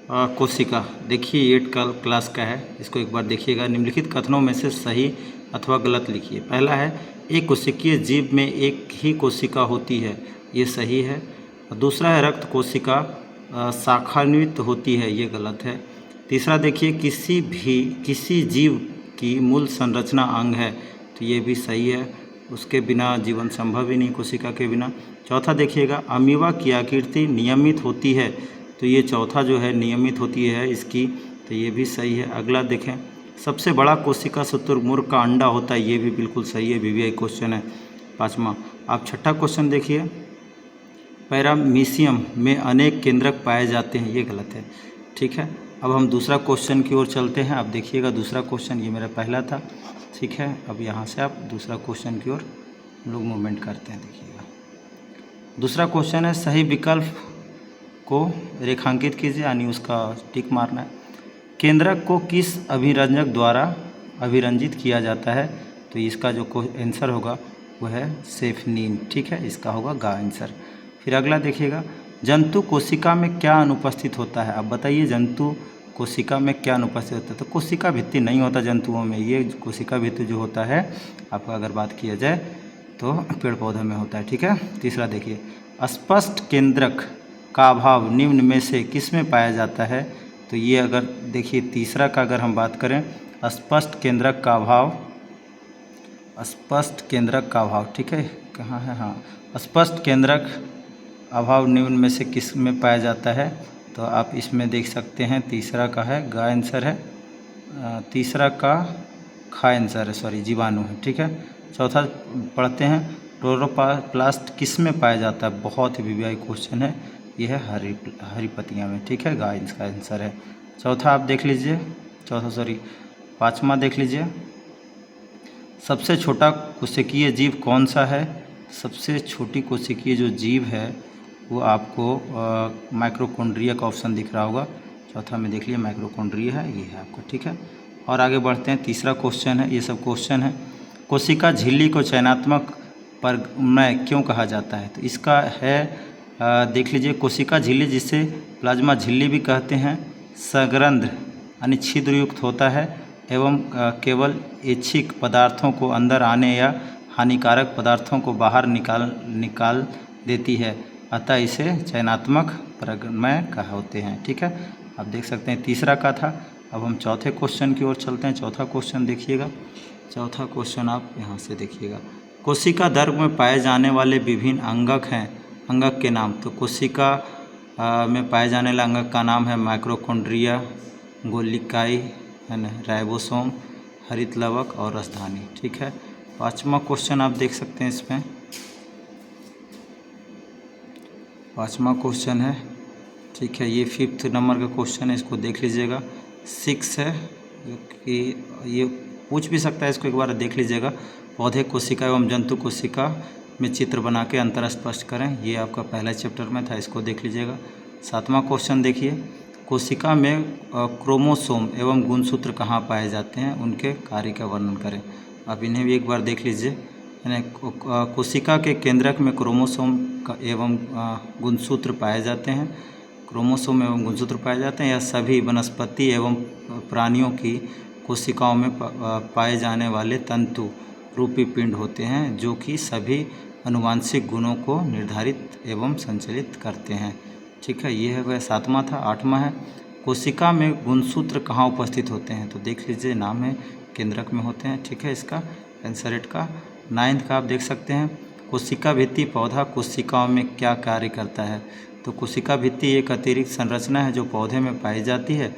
कोशिका देखिए 8 क्लास का है, इसको एक बार देखिएगा। निम्नलिखित कथनों में से सही अथवा गलत लिखिए। पहला है एक कोशिकीय जीव में एक ही कोशिका होती है, ये सही है। दूसरा है रक्त कोशिका शाखान्वित होती है, ये गलत है। तीसरा देखिए किसी जीव की मूल संरचना अंग है, तो ये भी सही है। उसके बिना जीवन संभव ही नहीं, कोशिका के बिना। चौथा देखिएगा अमीबा की आकृति नियमित होती है, तो ये चौथा जो है नियमित होती है इसकी, तो ये भी सही है। अगला देखें सबसे बड़ा कोशिका शुतुरमुर्ग का अंडा होता है, ये भी बिल्कुल सही है, वीवीआई क्वेश्चन है। पाँचवा आप छठा क्वेश्चन देखिए पैरामीशियम में अनेक केंद्रक पाए जाते हैं, ये गलत है। ठीक है, अब हम दूसरा क्वेश्चन की ओर चलते हैं। आप देखिएगा दूसरा क्वेश्चन, ये मेरा पहला था। ठीक है, अब यहाँ से आप दूसरा क्वेश्चन की ओर हम लोग मूवमेंट करते हैं। देखिएगा दूसरा क्वेश्चन है सही विकल्प को रेखांकित कीजिए, यानी उसका टिक मारना है। केंद्रक को किस अभिरंजक द्वारा अभिरंजित किया जाता है, तो इसका जो आंसर होगा वह है सेफनीन। ठीक है, इसका होगा गा आंसर। फिर अगला देखिएगा जंतु कोशिका में क्या अनुपस्थित होता है। अब बताइए जंतु कोशिका में क्या अनुपस्थित होता है, तो कोशिका भित्ति नहीं होता जंतुओं में, ये कोशिका भित्ति जो होता है आपका अगर बात किया जाए तो पेड़ पौधों में होता है। ठीक है, तीसरा देखिए स्पष्ट केंद्रक का अभाव निम्न में से किस में पाया जाता है, तो ये अगर देखिए तीसरा का अगर हम बात करें स्पष्ट केंद्रक का अभाव, स्पष्ट केंद्रक का अभाव, ठीक है कहाँ है, हाँ स्पष्ट केंद्रक अभाव निम्न में से किस में पाया जाता है, तो आप इसमें देख सकते हैं तीसरा का है गा आंसर है, तीसरा का खा आंसर है, सॉरी जीवाणु है। ठीक है, चौथा पढ़ते हैं क्लोरोप्लास्ट किस में पाया जाता है, बहुत ही वीवीआई क्वेश्चन है, यह है हरी पत्तियाँ में। ठीक है, गा इसका आंसर है। चौथा आप देख लीजिए, पाँचवा देख लीजिए सबसे छोटा कोशिकीय जीव कौन सा है। सबसे छोटी कोशिकीय जो जीव है वो आपको माइक्रोकॉन्ड्रिया का ऑप्शन दिख रहा होगा, चौथा में देख लीजिए माइक्रोकॉन्ड्रिया है, ये है आपका। ठीक है, और आगे बढ़ते हैं, तीसरा क्वेश्चन है, ये सब क्वेश्चन है कोशिका झिल्ली को चयनात्मक परमाणु क्यों कहा जाता है, तो इसका है देख लीजिए कोशिका झिल्ली जिसे प्लाज्मा झिल्ली भी कहते हैं, सग्रंध्र यानी छिद्र युक्त होता है एवं केवल ऐच्छिक पदार्थों को अंदर आने या हानिकारक पदार्थों को बाहर निकाल देती है, अतः इसे चयनात्मक परमाणु कहा होते हैं। ठीक है, आप देख सकते हैं तीसरा का था। अब हम चौथे क्वेश्चन की ओर चलते हैं। चौथा क्वेश्चन देखिएगा, चौथा क्वेश्चन आप यहाँ से देखिएगा कोशिका द्रव्य में पाए जाने वाले विभिन्न अंगक हैं, अंगक के नाम, तो कोशिका में पाए जाने वाले अंगक का नाम है माइक्रोकॉन्ड्रिया, गोलिकाई, है ना, राइबोसोम, हरित लवक और राजधानी। ठीक है, पाँचवा क्वेश्चन आप देख सकते हैं, इसमें पाँचवा क्वेश्चन है। ठीक है, ये 5th नंबर का क्वेश्चन है, इसको देख लीजिएगा। 6 है जो कि ये पूछ भी सकता है, इसको एक बार देख लीजिएगा। पौधे कोशिका एवं जंतु कोशिका में चित्र बना के अंतर स्पष्ट करें, ये आपका पहला चैप्टर में था, इसको देख लीजिएगा। 7वां क्वेश्चन देखिए कोशिका में क्रोमोसोम एवं गुणसूत्र कहाँ पाए जाते हैं, उनके कार्य का वर्णन करें। आप इन्हें भी एक बार देख लीजिए। कोशिका के केंद्रक में क्रोमोसोम एवं गुणसूत्र पाए जाते हैं, क्रोमोसोम एवं गुणसूत्र पाए जाते हैं। यह सभी वनस्पति एवं प्राणियों की कोशिकाओं में पाए जाने वाले तंतु रूपी पिंड होते हैं, जो कि सभी आनुवांशिक गुणों को निर्धारित एवं संचालित करते हैं। ठीक है, ये है वह 7वां था। 8वां है कोशिका में गुणसूत्र कहाँ उपस्थित होते हैं, तो देख लीजिए नाम है केंद्रक में होते हैं। ठीक है, इसका आंसर का 9th का आप देख सकते हैं कोशिका भित्ति पौधा कोशिकाओं में क्या कार्य करता है, तो कोशिका भित्ति एक अतिरिक्त संरचना है जो पौधे में पाई जाती है।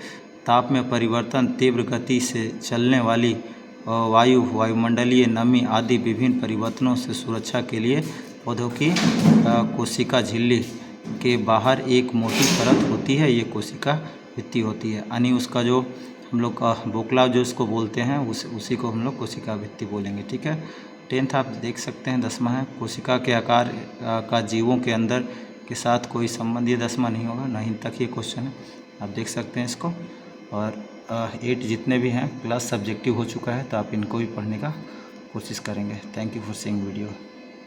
ताप में परिवर्तन, तीव्र गति से चलने वाली वायुमंडलीय नमी आदि विभिन्न परिवर्तनों से सुरक्षा के लिए पौधों की कोशिका झिल्ली के बाहर एक मोटी परत होती है, ये कोशिका भित्ति होती है, यानी उसका जो हम लोग बोकला जो इसको बोलते हैं उसी को हम लोग कोशिका भित्ति बोलेंगे। ठीक है, 10th आप देख सकते हैं। 10वां है कोशिका के आकार का जीवों के अंदर के साथ कोई संबंध, ये 10वां नहीं होगा, 9th तक ये क्वेश्चन है, आप देख सकते हैं इसको। और 8 जितने भी हैं क्लास सब्जेक्टिव हो चुका है, तो आप इनको भी पढ़ने का कोशिश करेंगे। Thank you for seeing video.